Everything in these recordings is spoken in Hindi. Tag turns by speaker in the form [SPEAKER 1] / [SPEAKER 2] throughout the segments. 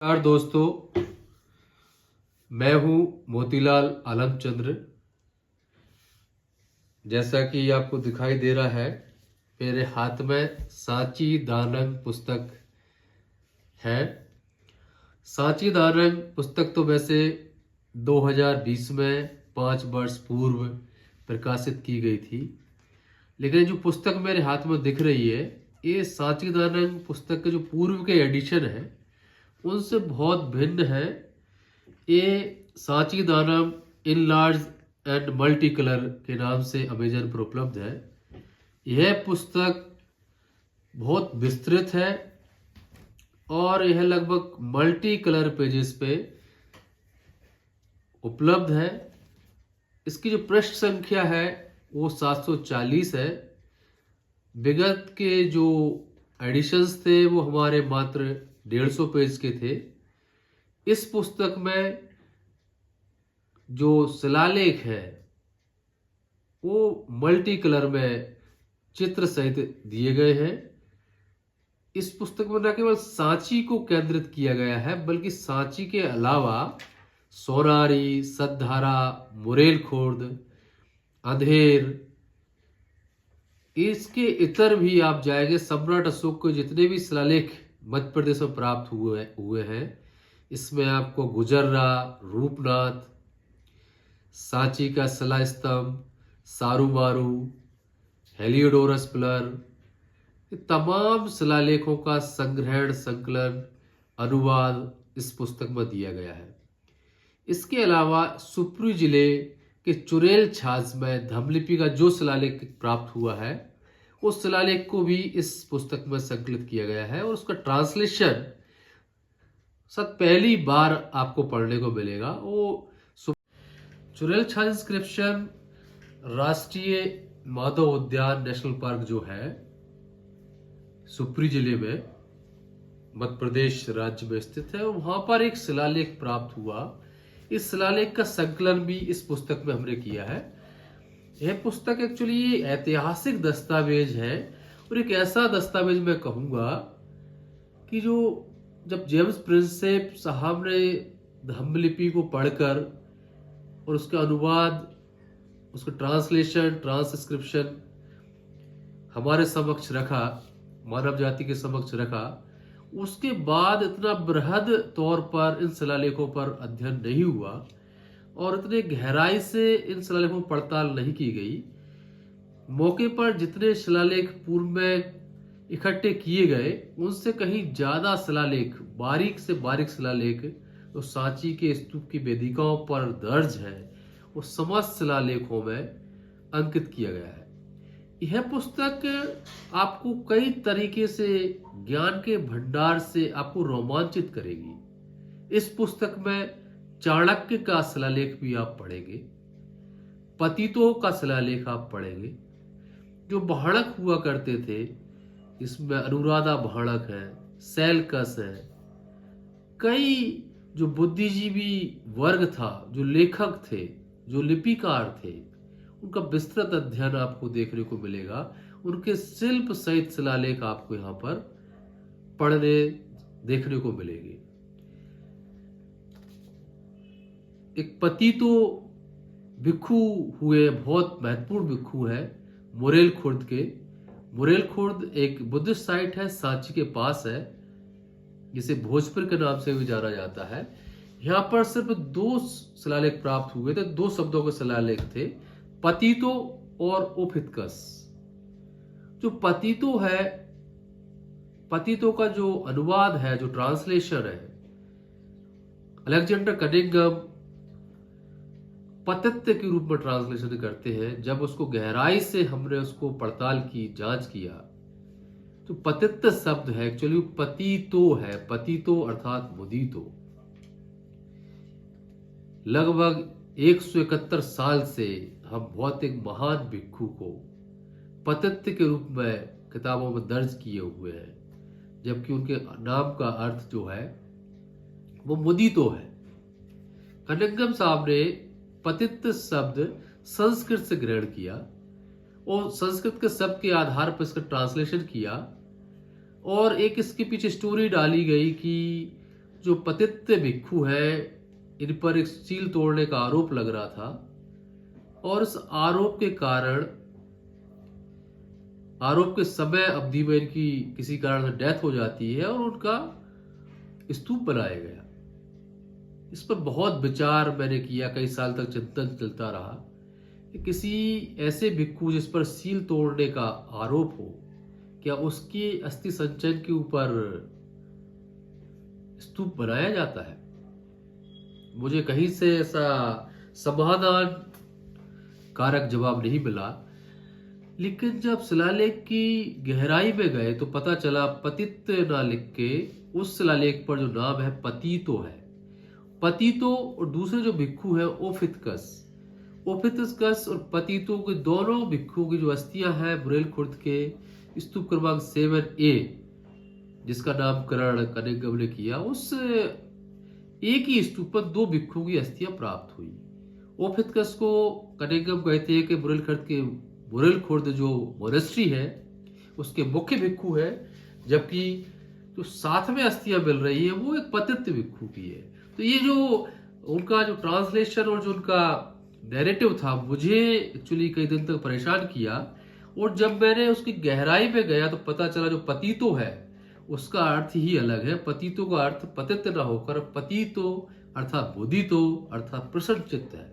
[SPEAKER 1] नमस्कार दोस्तों, मैं हूं मोतीलाल आलमचंद्र। जैसा कि आपको दिखाई दे रहा है, मेरे हाथ में सांची दानंग पुस्तक है। सांची दानंग पुस्तक तो वैसे 2020 में 5 वर्ष पूर्व प्रकाशित की गई थी, लेकिन जो पुस्तक मेरे हाथ में दिख रही है, ये सांची दानंग पुस्तक के जो पूर्व के एडिशन है उनसे बहुत भिन्न है। ये Sanchi Danam in large and multi colour के नाम से अमेजन पर उपलब्ध है। यह पुस्तक बहुत विस्तृत है और यह लगभग मल्टी कलर पेजेस पे उपलब्ध है। इसकी जो पृष्ठ संख्या है वो 740 है। विगत के जो एडिशंस थे वो हमारे मात्र 150 पेज के थे। इस पुस्तक में जो शिलालेख है वो मल्टी कलर में चित्र सहित दिए गए हैं। इस पुस्तक में न केवल सांची को केंद्रित किया गया है, बल्कि सांची के अलावा सोनारी, सतधारा, मुरेल खुर्द, अंधेर, इसके इतर भी आप जाएंगे। सम्राट अशोक के जितने भी शिलालेख मध्य प्रदेश में प्राप्त हुए हैं, इसमें आपको गुजर्रा, रूपनाथ, सांची का शिला स्तंभ, सारूमारू, हेलियोडोरस पिलर, ये तमाम शिलालेखों का संग्रहण, संकलन, अनुवाद इस पुस्तक में दिया गया है। इसके अलावा सुप्री जिले के चुरेल छाछ में धमलिपि का जो शिलालेख प्राप्त हुआ है, उस शिलालेख को भी इस पुस्तक में संकलित किया गया है और उसका ट्रांसलेशन शायद पहली बार आपको पढ़ने को मिलेगा। वो चुरेल छाछ इंस्क्रिप्शन राष्ट्रीय माधव उद्यान नेशनल पार्क जो है सुप्री जिले में मध्य प्रदेश राज्य में स्थित है, वहां पर एक शिलालेख प्राप्त हुआ। इस शिलालेख का संकलन भी इस पुस्तक में हमने किया है। यह पुस्तक एक्चुअली ये ऐतिहासिक दस्तावेज है और एक ऐसा दस्तावेज मैं कहूंगा कि जो जब जेम्स प्रिंसेप साहब ने धम्मलिपि को पढ़कर और उसका अनुवाद, उसका ट्रांसलेशन, ट्रांसक्रिप्शन हमारे समक्ष रखा, मानव जाति के समक्ष रखा, उसके बाद इतना बृहद तौर पर इन शिलालेखों पर अध्ययन नहीं हुआ और इतने गहराई से इन शिलालेखों पर पड़ताल नहीं की गई। मौके पर जितने शिलालेख पूर्व में इकट्ठे किए गए, उनसे कहीं ज्यादा शिलालेख, बारीक से बारीक शिलालेख तो सांची के स्तूप की वेदिकाओं पर दर्ज है, वो समस्त शिलालेखों में अंकित किया गया है। यह पुस्तक आपको कई तरीके से ज्ञान के भंडार से आपको रोमांचित करेगी। इस पुस्तक में चाणक्य का शिलालेख भी आप पढ़ेंगे, पतितों का शिलालेख आप पढ़ेंगे, जो भाणक हुआ करते थे। इसमें अनुराधा भाणक है, सैलकस है, कई जो बुद्धिजीवी वर्ग था, जो लेखक थे, जो लिपिकार थे, उनका विस्तृत अध्ययन आपको देखने को मिलेगा। उनके शिल्प सहित शिलालेख आपको यहाँ पर पढ़ने देखने को मिलेंगे। एक पतितो भिक्षु हुए, बहुत महत्वपूर्ण भिक्षु है मुरेल खुर्द के। मुरेल खुर्द एक बुद्धिस्ट साइट है, सांची के पास है, जिसे भोजपुर के नाम से भी जाना जाता है। यहाँ पर सिर्फ 2 शिलालेख प्राप्त हुए थे, 2 शब्दों के शिलालेख थे, पतितो और ओफितकस। जो पतितो है, पतितो का जो अनुवाद है, जो ट्रांसलेशन है, अलेक्जेंडर कनिंघम पतित्व के रूप में ट्रांसलेशन करते हैं। जब उसको गहराई से हमने उसको पड़ताल की, जांच किया, तो पतित्व शब्द है एक्चुअली पतितो है। पतितो अर्थात मुदीतो। लगभग 171 साल से हम भौतिक महान भिक्षु को पतित्व के रूप में किताबों में दर्ज किए हुए हैं, जबकि उनके नाम का अर्थ जो है वो मुदीतो है। कनिंघम साहब ने पतित्व शब्द संस्कृत से ग्रहण किया और संस्कृत के शब्द के आधार पर इसका ट्रांसलेशन किया और एक इसके पीछे स्टोरी डाली गई कि जो पतित भिक्षु है, इन पर एक सील तोड़ने का आरोप लग रहा था, और उस आरोप के कारण, आरोप के समय अवधि में इनकी किसी कारण से डेथ हो जाती है और उनका स्तूप बनाया गया। इस पर बहुत विचार मैंने किया, कई साल तक चिंतन चलता रहा कि किसी ऐसे भिक्षु जिस पर सील तोड़ने का आरोप हो, क्या उसकी अस्थि संचयन के ऊपर स्तूप बनाया जाता है? मुझे कहीं से ऐसा समाधान कारक जवाब नहीं मिला। लेकिन जब शिलालेख की गहराई में गए तो पता चला पतित ना लिख के उस शिलालेख पर जो नाम है पतितो है। पतितो और दूसरे जो भिक्षु है ओफितकस और पतितो के दोनों भिक्षुओं की जो अस्थियां हैं बुरेल खुर्द के स्तूप क्रमांक 7A, जिसका नामकरण कनिंघम ने किया, उस एक ही स्तूप पर 2 भिक्षुओं की अस्थियां प्राप्त हुई। ओफितकस को कनिंघम कहते हैं कि बुरेल खुर्द जो मोनेस्ट्री है उसके मुख्य भिक्षु है, जबकि जो साथ में अस्थियां मिल रही है वो एक पतित भिक्षु की है। तो ये जो उनका जो ट्रांसलेशन और जो उनका नैरेटिव था, मुझे एक्चुअली कई दिन तक परेशान किया। और जब मैंने उसकी गहराई में गया तो पता चला जो पतितो है उसका अर्थ ही अलग है। पतितो का अर्थ पतित न होकर पतितो अर्थात बोधितो अर्थात प्रसन्न चित्त है।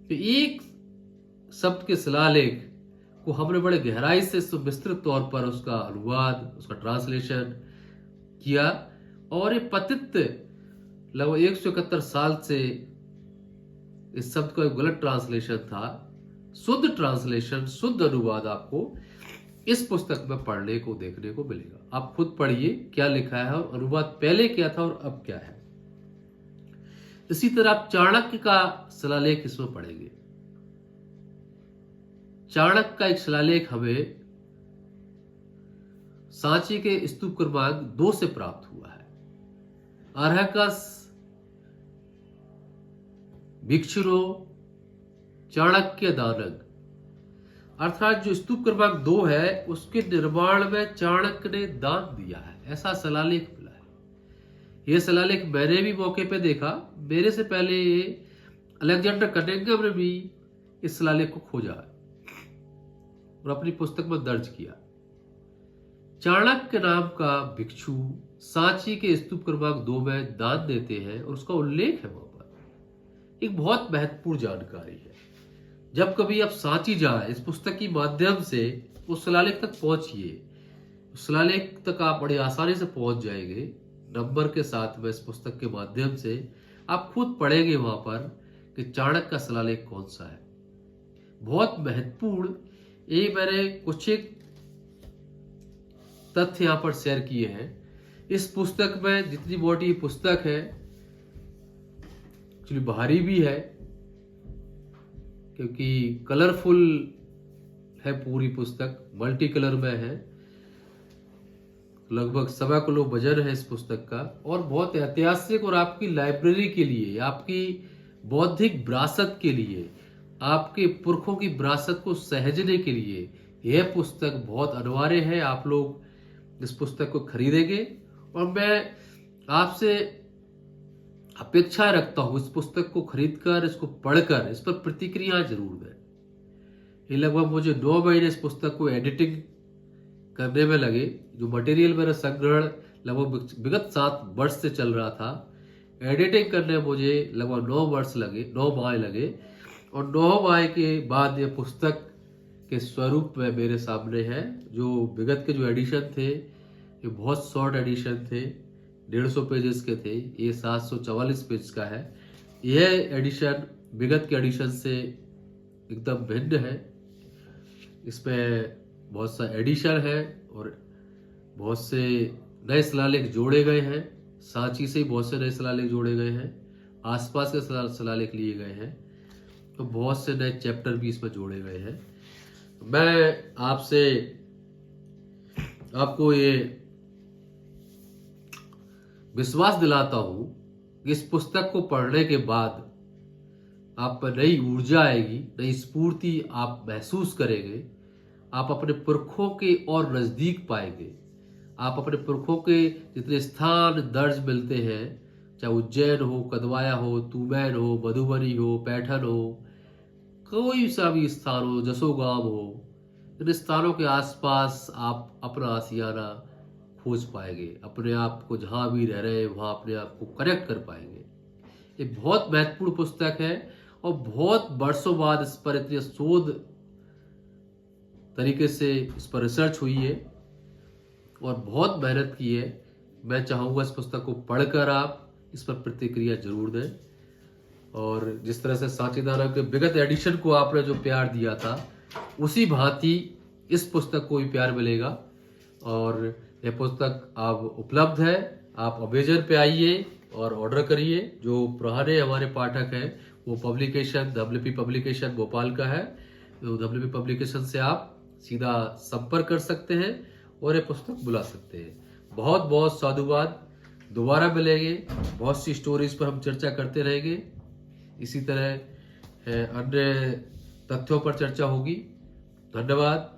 [SPEAKER 1] तो एक शब्द के शिलालेख को हमने बड़े गहराई से विस्तृत तौर पर उसका अनुवाद, उसका ट्रांसलेशन किया, और ये पतित लगभग 171 साल से इस शब्द का गलत ट्रांसलेशन था। शुद्ध ट्रांसलेशन, शुद्ध अनुवाद आपको इस पुस्तक में पढ़ने को देखने को मिलेगा। आप खुद पढ़िए क्या लिखा है और अनुवाद पहले क्या था और अब क्या है। इसी तरह आप चाणक्य का शिलालेख इसमें पढ़ेंगे। चाणक्य का एक शिलालेख हमें सांची के स्तूप क्रमांक 2 से प्राप्त हुआ है। अर्हकस भिक्षुरो चाणक्य दानग, अर्थात जो स्तूप क्रमांक 2 है उसके निर्माण में चाणक्य ने दान दिया है, ऐसा शिलालेख मिला है। यह शिलालेख मैंने भी मौके पे देखा। मेरे से पहले अलेक्जेंडर कनिंघम ने भी इस शिलालेख को खोजा और अपनी पुस्तक में दर्ज किया। चाणक्य नाम का भिक्षु सांची के स्तूप क्रमांक 2 में दान देते हैं और उसका उल्लेख है वहां पर। एक बहुत महत्वपूर्ण जानकारी है। जब कभी आप सांची जाए, इस पुस्तक की माध्यम से उस शिलालेख तक पहुंचिए। उस शिलालेख तक आप बड़ी आसानी से पहुंच जाएंगे नंबर के साथ में। इस पुस्तक के माध्यम से आप खुद पढ़ेंगे वहां पर कि चाणक्य का शिलालेख कौन सा है। बहुत महत्वपूर्ण, ये मैंने कुछ एक तथ्य यहां पर शेयर किए हैं। इस पुस्तक में जितनी मोटी पुस्तक है, एक्चुअली भारी भी है क्योंकि कलरफुल है पूरी पुस्तक, मल्टी कलर में है। लगभग 1.25 किलो वजन है इस पुस्तक का, और बहुत ऐतिहासिक और आपकी लाइब्रेरी के लिए, आपकी बौद्धिक विरासत के लिए, आपके पुरखों की विरासत को सहेजने के लिए यह पुस्तक बहुत अनिवार्य है। आप लोग इस पुस्तक को खरीदेंगे और मैं आपसे अपेक्षा रखता हूं इस पुस्तक को खरीदकर, इसको पढ़कर इस पर प्रतिक्रिया जरूर दें। ये लगभग मुझे 9 महीने इस पुस्तक को एडिटिंग करने में लगे। जो मटेरियल मेरा संग्रहण लगभग विगत 7 वर्ष से चल रहा था, एडिटिंग करने में मुझे लगभग 9 माह लगे। और 9 माह के बाद ये पुस्तक के स्वरूप में मेरे सामने है। जो विगत के जो एडिशन थे ये बहुत शॉर्ट एडिशन थे, 150 पेजेस के थे। ये 744 पेज का है। यह एडिशन विगत के एडिशन से एकदम भिन्न है। इसमें बहुत सा एडिशन है और बहुत से नए शिलालेख जोड़े गए हैं। सांची से ही बहुत से नए शिलालेख जोड़े गए हैं, आसपास के शिलालेख लिए गए हैं, तो बहुत से नए चैप्टर भी इसमें जोड़े गए हैं। मैं आपको ये विश्वास दिलाता हूं कि इस पुस्तक को पढ़ने के बाद आप पर नई ऊर्जा आएगी, नई स्फूर्ति आप महसूस करेंगे। आप अपने पुरखों के और नजदीक पाएंगे। आप अपने पुरखों के जितने स्थान दर्ज मिलते हैं, चाहे उज्जैन हो, कदवाया हो, तूमैन हो, मधुबनी हो, पैठन हो, कोई सा भी स्थान हो, जसोगांव हो, इन स्थानों के आसपास आप अपना आशियाना खोज पाएंगे। अपने आप को जहाँ भी रह रहे हैं वहाँ अपने आप को कनेक्ट कर पाएंगे। ये बहुत महत्वपूर्ण पुस्तक है और बहुत वर्षों बाद इस पर इतने शोध तरीके से इस पर रिसर्च हुई है और बहुत मेहनत की है। मैं चाहूँगा इस पुस्तक को पढ़कर आप इस पर प्रतिक्रिया जरूर दें, और जिस तरह से साचीदाना के विगत एडिशन को आपने जो प्यार दिया था, उसी भांति इस पुस्तक को भी प्यार मिलेगा। और यह पुस्तक अब उपलब्ध है, आप अमेजन पे आइए और ऑर्डर करिए। जो पुराने हमारे पाठक हैं वो पब्लिकेशन WP पब्लिकेशन भोपाल का है, तो WP पब्लिकेशन से आप सीधा संपर्क कर सकते हैं और ये पुस्तक बुला सकते हैं। बहुत बहुत साधुवाद। दोबारा मिलेंगे, बहुत सी स्टोरीज पर हम चर्चा करते रहेंगे। इसी तरह अन्य तथ्यों पर चर्चा होगी। धन्यवाद।